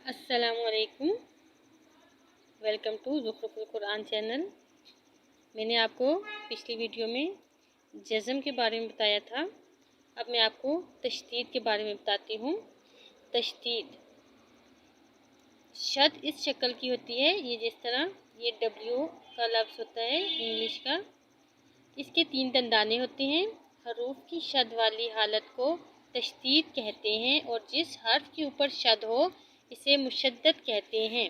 अस्सलाम वालेकुम। Welcome to Zukhruful Quran channel. मैंने आपको पिछली वीडियो में जज़म के बारे में बताया था। अब मैं आपको तशदीद के बारे में बताती हूँ। तशदीद शद इस शक्ल की होती है, ये जिस तरह ये डब्ल्यू का लफ्ज़ होता है इंग्लिश का। इसके 3 दंदाने होते हैं। हरूफ की शद वाली हालत को तशदीद कहते हैं और जिस हर्फ के ऊपर शद हो इसे मुशद्दद कहते हैं।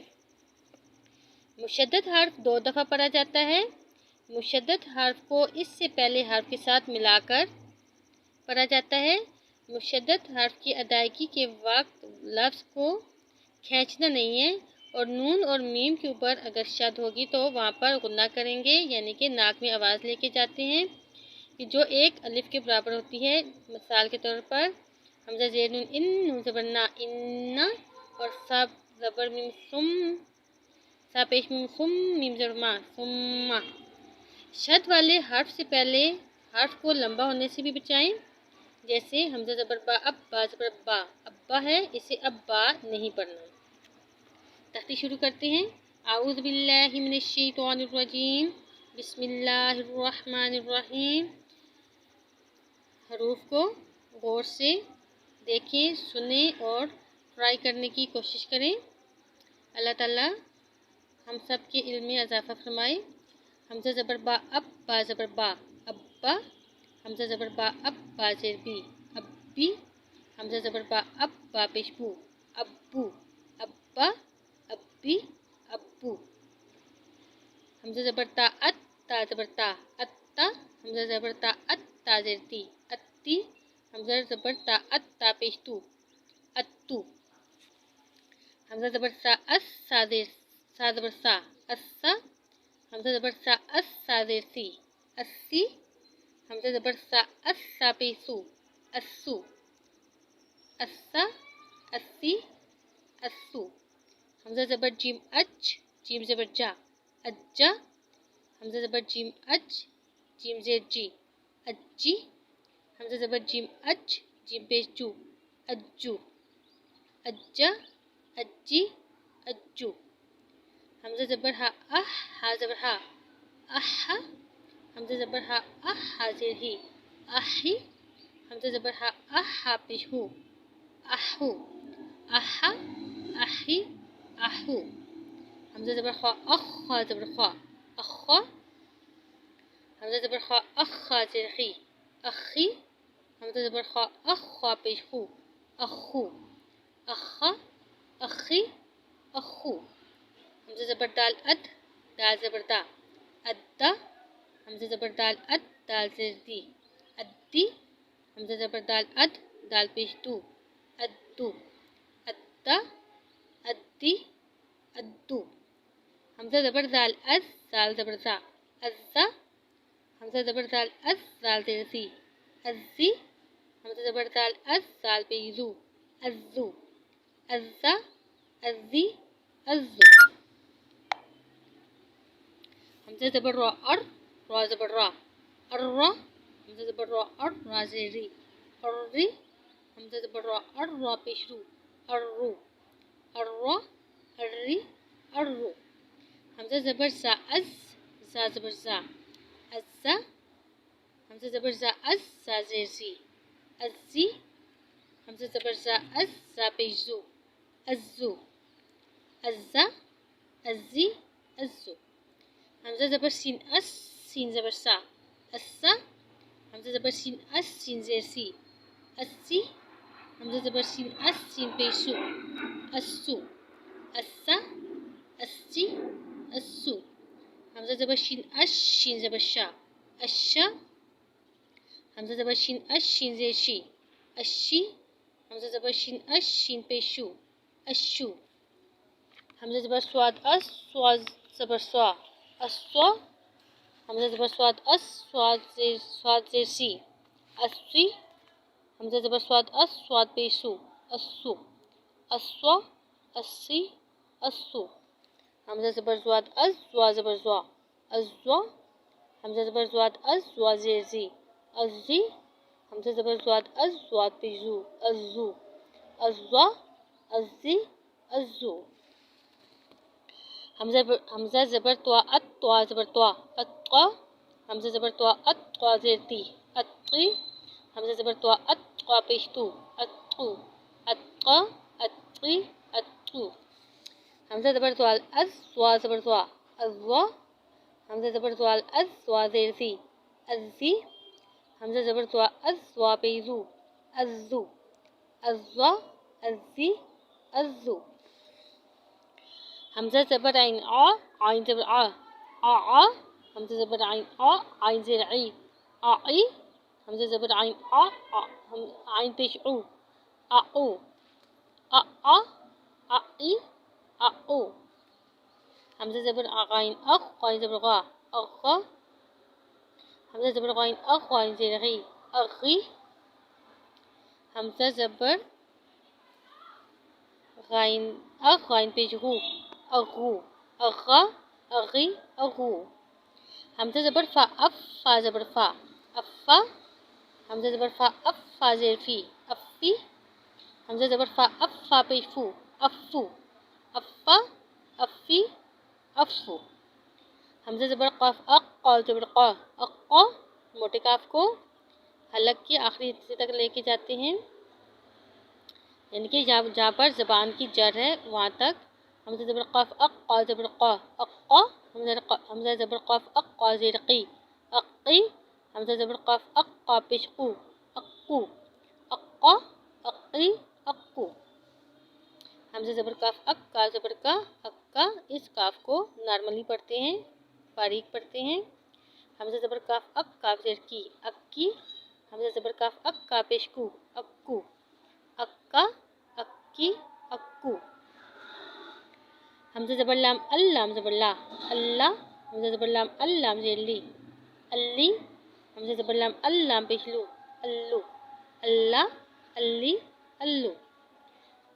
मुशद्दद हर्फ 2 दफ़ा पढ़ा जाता है। मुशद्दद हर्फ को इससे पहले हर्फ के साथ मिलाकर पढ़ा जाता है। मुशद्दद हर्फ की अदायगी के वक्त लफ्ज़ को खींचना नहीं है और नून और मीम के ऊपर अगर शद होगी तो वहाँ पर गुन्ना करेंगे, यानी कि नाक में आवाज़ लेके जाते हैं कि जो एक अलिफ के बराबर होती है। मिसाल के तौर पर हमज़ा ज़ेर नून इन, नून ज़बर ना इन्ना, और सा ज़बर मीम सुम, सा पेश मीम सुम, मीम ज़बर मा सुम्मा। शद वाले हर्फ से पहले हर्फ को लंबा होने से भी बचाएं। जैसे हमज़ा ज़बर बा, अब बा ज़बर बा, अब्बा है, इसे अब बा नहीं पढ़ना। तख्ती शुरू करते हैं। आऊज़ु बिल्लाहि मिनश शैतानिर रजीम, बिस्मिल्लाहिर रहमानिर रहीम। हरूफ को गौर से देखें, सुनें और ट्राई करने की कोशिश करें। अल्लाह ताला हम सब के इल्म में इजाफ़ा फरमाए। हमज़ा ज़बर बा, अब बा ज़बर बा, अब्बा। हमज़ा ज़बर बा, अब बा ज़ेर बी, अब्बी। हमज़ा ज़बर बा, अब बा पेश बू, अब्बू, अब्बा, अब्बी, अब्बू। हमज़ा ज़बर ता, अत, ता ज़बर ता, अत्ता। हमज़ा ज़बर ता, अत, ता ज़ेर ती, अत्ती। हमज़ा ज़बर ता, अत, ता पेश तू, अत्तू। हमज़ा ज़बर सा, अस, सा ज़ेर, सा ज़बर सा, अस्सा। हमज़ा ज़बर सा, अस, सा ज़ेर सी, अस्सी। हमज़ा ज़बर सा, अस, सा पेश सू, अस्सू, अस्सा, अस्सी, अस्सू। हमज़ा ज़बर जीम अच, जीम ज़बर जा, अज्जा। हमज़ा ज़बर जीम अच, जीम ज़ेर जी, अज्जी। हमज़ा ज़बर जीम अच, जीम पेश जू, अज्जू, अज्जा, अज्जी, अज्जू। हमज़ा ज़बर हा, अह, हा ज़बर हा, अहा। हमज़ा ज़बर हा, अह, हा ज़ेर ही, आही। हमज़ा ज़बर हा, अह, हा पेश हू, आहू, आहा, आही, आहू। हमज़ा ज़बर ख्वा, अख, ख्वा ज़बर ख्वा, अख्वा। हमज़ा ज़बर ख्वा, अख, ख्वा ज़ेर खी, अखी। हमज़ा ज़बर ख्वा, अख, ख्वा पेश खू, अखू, अखा, अखी, अखू। हमज़ा ज़बर दाल, अद, दाल ज़बर दा, अद्दा। हमज़ा ज़बर दाल, अद, दाल ज़ेर दी, अद्दी। हमज़ा ज़बर दाल, अद, दाल पेश दू, अद्दू, अद्दा, अद्दी, अद्दू। हमज़ा ज़बर दाल, अज़, दाल ज़बर ज़ा, अज़्ज़ा। हमज़ा ज़बर दाल, अज़, दाल ज़ेर ज़ी, अज़्ज़ी। हमज़ा ज़बर दाल, अज़, दाल पे ज़ू, अज़्ज़ू, अज़्ज़ा, अज़्ज़ी, अज़्ज़ू। हमज़ा ज़बर रा, अर, रा ज़बर रा, अर्रा। हमज़ा ज़बर रा, अर, रा ज़ेर री, अर्री। हमज़ा ज़बर रा, अर, रा पेश रू, अर्रू, अर्रा, अर्री, अर्रू। हमज़ा ज़बर ज़ा, अज़, ज़ा ज़बर ज़ा, अज़्ज़ा। हमज़ा ज़बर ज़ा, अज़, ज़ा ज़ेर ज़ी, अज़्ज़ी। हमज़ा ज़बर ज़ा, अज़, ज़ा पेश ज़ू, अज़्ज़ू, अज़्ज़ा, अज़्ज़ी, अज़्ज़ू। हमज़ा ज़बर सीन, अस, सीन ज़बर सा, अस्सा। हमज़ा ज़बर सीन, अस, सीन ज़ेर सी, अस्सी। हमज़ा ज़बर सीन, अस, सीन पेश सू, अस्सू, अस्सा, अस्सी, अस्सू। हमज़ा ज़बर शीन, अश, शीन ज़बर शा, अश्शा। हमज़ा ज़बर शीन, अश, शीन ज़ेर शी, अश्शी। हमज़ा ज़बर शीन, अश, शीन पेश शू, अश्शू। हमज़ा ज़बर स्वाद, अस, स्वाद ज़बर स्वा, अस्वा। हमज़ा ज़बर स्वाद, अस, स्वाद ज़ेर सी, अस्सी। हमज़ा ज़बर स्वाद, अस, स्वाद पेश सू, अस्सू, अस्वा, अस्सी, अस्सू। हमज़ा ज़बर ज़्वाद, अज़, ज़्वा ज़बर ज़्वा, अज़्ज़वा। हमज़ा ज़बर ज़्वाद, अज़, ज़्वा ज़ेर ज़ी, अज़्ज़ी। हमज़ा ज़बर ज़्वाद, अज़, ज़्वाद पेश ज़ू, अज़्ज़ू, अज़्ज़वा, अज़्ज़ी, अज़्ज़ू। हमज़ा ज़बर त्वा अत, त्वा ज़बर त्वा, अत्क़ा। हमज़ा ज़बर त्वा अत, त्वा ज़ेर ती, अत्क़ी। हमज़ा ज़बर त्वा अत, त्वा पेश तू, अत्क़ू, अत्क़ा, अत्क़ी, अत्क़ू। हमज़ा ज़बर त्वाल अज़, त्वा ज़बर त्वा, अज़्ज़ा। हमज़ा ज़बर त्वाल अज़, त्वा ज़ेर ज़ी, अज़्ज़ी। हमज़ा ज़बर त्वा अज़, त्वा पेश ज़ू, अज़्ज़ू, अज़्ज़ा, अज़्ज़ी, अज़्ज़ू। हमज़ा ज़बर आइन आ, आइन ज़बर आ, आ। हमज़ा ज़बर आइन आ, आइन ज़ेर ई, आई। हमज़ा ज़बर आइन आ, आइन पेश ऊ, आऊ, आ, आई, आऊ। हमज़ा ज़बर आइन अख, आइन ज़बर गा, अग़ा। हमज़ा ज़बर आइन अख, आइन ज़ेर गी, अग़ी। हमज़ा ज़बर गाइन अख, गाइन पेश गू, अगू, अग़ा, अग़ी, अगू। हमज़ा ज़बर फ़ा अफ़, फ़ा ज़बर फ़ा, अफ़ा। हमज़ा ज़बर फ़ा अफ़, फ़ा ज़ेर फ़ी, अफ़ी। हमज़ा ज़बर फ़ा अफ़, फ़ा पेश फ़ू, अफ़ू, अफ़ा, अफ़ी, अफ़ू। हमज़ा ज़बर क़ाफ़ अक़, क़ाफ़ ज़बर क़ा, अक़्क़ा। मोटे काफ को हलक के आखिरी हिस्से तक लेके जाते हैं, यानी कि जहाँ पर ज़बान की जड़ है वहाँ तक। हमज़ा ज़बर क़ाफ़ अक़, क़ा ज़बर क़ा, अक़्क़ा। हमज़ा ज़बर क़ाफ़ अक़, क़ा ज़ेर क़ी, अक़्क़ी। हमज़ा ज़बर क़ाफ़ अक़, क़ा पेश क़ू, अक़्क़ू, अक़्क़ा, अक़्क़ी, अक़्क़ू। हमज़ा ज़बर काफ़ अक़, का ज़बर का, अक्का। इस काफ को नॉर्मली पढ़ते हैं, बारीक पढ़ते हैं। हमज़ा ज़बर काफ़ अक़, काफ़ ज़ेर की, अक्की। हमज़ा ज़बर काफ़ अक़, का पेश कू, अक्कू, अक्का, अक्की, अक्कू। हमज़ा ज़बर लाम अल, लाम ज़बर ला, अल्ला। हमज़ा ज़बर लाम अल, लाम ज़ेर ली, अल्ली। हमज़ा ज़बर लाम अल, लाम पेश लू, अल्लू, अल्ला, अल्ली, अल्लू।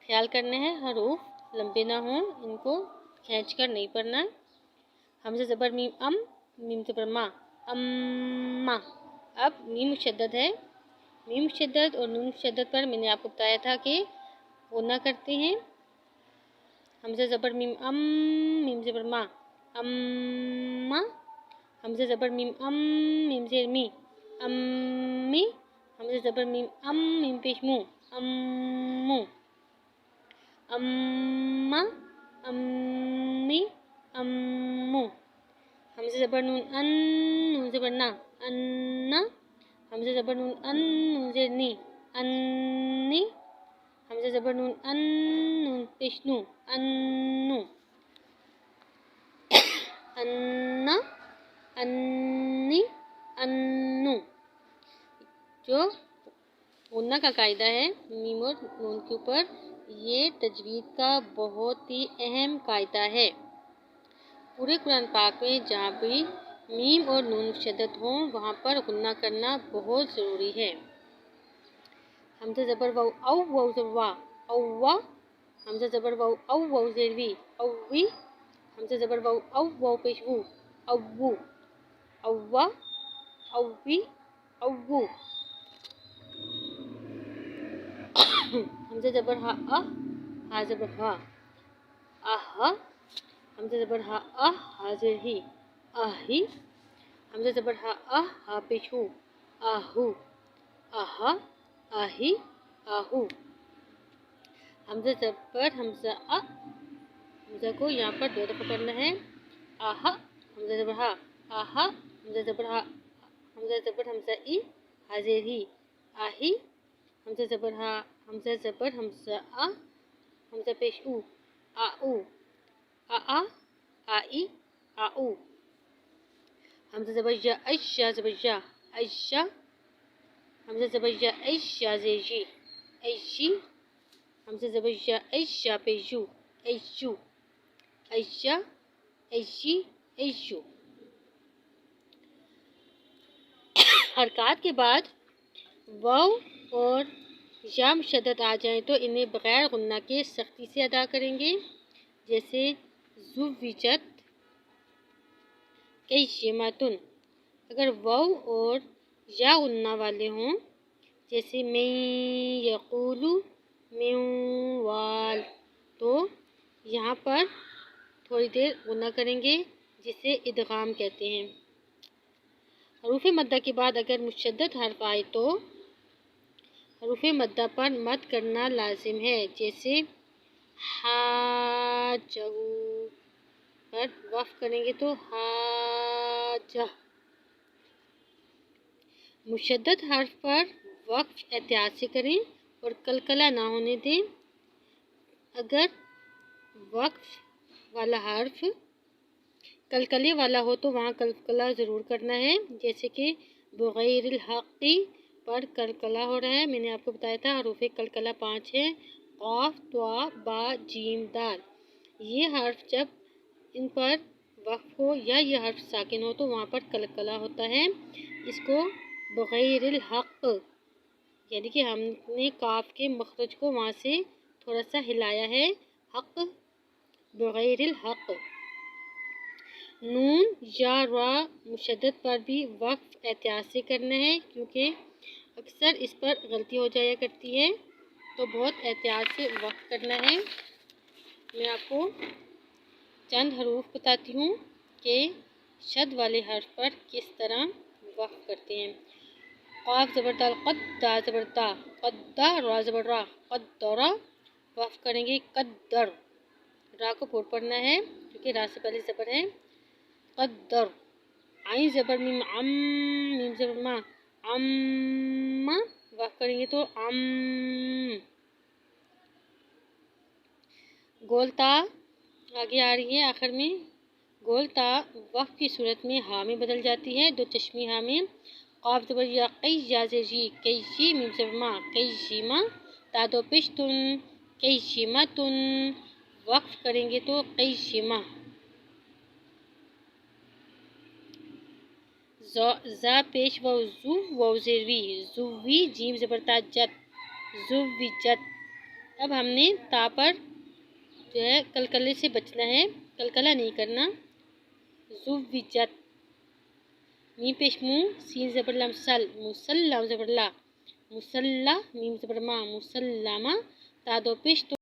ख्याल करना है हरूफ लंबे ना हों, इनको खींच कर नहीं पढ़ना। हमज़ा ज़बर मीम अम, मीम ज़बर मा, अम्मा। अब मीम मुशद्दद है, मीम मुशद्दद और नून मुशद्दद पर मैंने आपको बताया था कि वो ना करते हैं। हमज़ा ज़बर मीम अम, मीम ज़बर मा, अम्मा। हमज़ा ज़बर मीम अम, मीम ज़ेर मी, अम्मी। हमज़ा ज़बर मीम अम, मीम पेश मू, अम्मू, अम्मा, अम्मी, अम्मू। हमज़ा ज़बर नून अन, नून ज़बर ना, अन्ना। हमज़ा ज़बर नून अन, नून ज़ेर नी, अन्नी। हमज़ा ज़बर नून अन, नून पेश नू, अन्नू, अन्ना, अन्नी, अन्नू। जो गुन्ना का कायदा है मीम और नून के ऊपर, ये तजवीद का बहुत ही अहम कायदा है। पूरे कुरान पाक में जहाँ भी मीम और नून मुशद्दद हों वहाँ पर गुन्ना करना बहुत ज़रूरी है। हमज़ा ज़बर वाव औ, वाव ज़बर वा, औवा। हमज़ा ज़बर वाव औ, वाव ज़ेर वी, औवी। हमज़ा ज़बर वाव औ, वाव पेश वू, औवू, औवा, औवी, औवू। हमज़ा ज़बर हा अ, हा ज़बर हा, आहा। हमज़ा ज़बर हा अ, हा ज़ेर ही, आही। हमज़ा ज़बर हा अ, हा पेश हू, आहू, आहा, आही, आहू। हमज़ा ज़बर हमज़ा अ, हमज़ा को यहाँ पर 2 दफ़ा पढ़ना है। आहा, हमज़ा ज़बर हा, आहा। हमज़ा ज़बर हा, हमज़ा ज़बर हमज़ा ई, हा ज़ेर ही, आही। हमज़ा ज़बर हा, हमज़ा ज़बर हमज़ा आ, हमज़ा पेश ऊ, आऊ, आ, आई, आऊ। हमज़ा ज़बर या, ऐशा ज़बर या, ऐशा। हमज़ा ज़बर या, ऐशा ज़ेर जी, ऐशी। हमज़ा ज़बर या, ऐशा पेश यू, ऐशू, ऐशा, ऐशी, ऐशू। हरकत के बाद वाव और या मुशद्दद आ जाएं तो इन्हें बग़ैर गुन्ना के सख्ती से अदा करेंगे। जैसे ज़ुव्विजत, कैशिमतुन। अगर वाव और या गुन्ना वाले हों, जैसे मैं यक़ूलु, मैं वाल, तो یہاں پر تھوڑی دیر غنہ کریں گے جسے ادغام کہتے ہیں۔ حروف مدہ کے بعد اگر مشدد حرف آئے تو حروف مدہ پر مد کرنا لازم ہے، جیسے حاجہ پر وقف کریں گے تو حاجہ۔ مشدد حرف پر وقف احتیاط سے کریں اور قلقلہ نہ ہونے دیں۔ اگر وقف والا حرف قلقلے والا ہو تو وہاں قلقلہ ضرور کرنا ہے، جیسے کہ بغیر الحق پر قلقلہ ہو رہا ہے۔ میں نے آپ کو بتایا تھا حروف قلقلہ 5 ہیں، قاف، طا، با، جیم، دال۔ یہ حرف جب ان پر وقف ہو یا یہ حرف ساکن ہو تو وہاں پر قلقلہ ہوتا ہے، اس کو بغیر الحق، یعنی کہ ہم نے کاف کے مخرج کو وہاں سے تھوڑا سا ہلایا ہے، حق، بغیر الحق۔ نون یا را مشدد پر بھی وقف احتیاط سے کرنا ہے، کیونکہ اکثر اس پر غلطی ہو جایا کرتی ہے، تو بہت احتیاط سے وقف کرنا ہے۔ میں آپ کو چند حروف بتاتی ہوں کہ شد والے حرف پر کس طرح وقف کرتے ہیں۔ قاف زبر دال، قد، دا زبر دا، قدا، را زبر را، قدرا، وقف کریں گے قدر، را کو پھوڑ پڑنا ہے کیونکہ را سے پہلے زبر ہے، قدر۔ عین زبر میم، عم، میم زبر ما، عم، وقف کریں گے تو عم۔ گول تا آگے آ رہی ہے آخر میں، گول تا وقف کی صورت میں ہا میں بدل جاتی ہے، دو چشمی ہا میں۔ قاف زبر یا، قی، یا زیر جی، قی جی، میم زبر ما، قی جیما، تا دو پیش تن، قی جیما تن، وقف کریں گے تو قی جیما۔ زا پیش واو، زو، واو زیر وی، زوی، جیم زبر تا، جت، زوی جت۔ اب ہم نے تا پر جو ہے قلقلے سے بچنا ہے، قلقلہ نہیں کرنا، زوی جت۔ میم پیش مو، سین زبر لام، سل، مسل، لام زبر لا، مسلح، میم زبر ما، مسلمہ، تا دو پیش تو